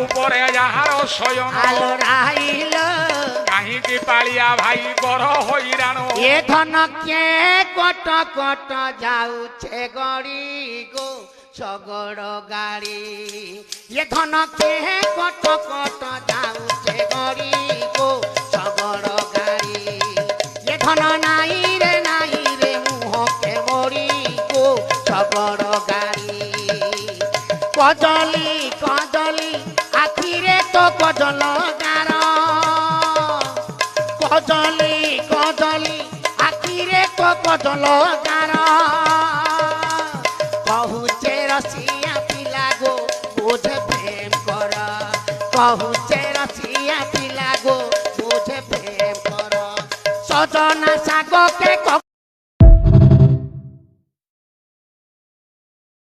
উপরে যাহার শয়ন আলো রাইল কাহিঁকি পালিয়া ভাই কর হইরাণ এ ধন কে কট কট যাউছে গড়ি গো শগড় গাড়ি এ ধন কে কট কট যাউছে গড়ি গো শগড় গাড়ি এ ধন নাই রে মুহকে মরি গো শগড় গাড়ি কজলি কজলি আখিরে তো কজল গার কজলি কজলি আখিরে তো কজল গার কহুছে রসিয়া পিলা গো বুঝে প্রেম কর কহুছে রসিয়া পিলা গো বুঝে প্রেম কর সজনা শাগকে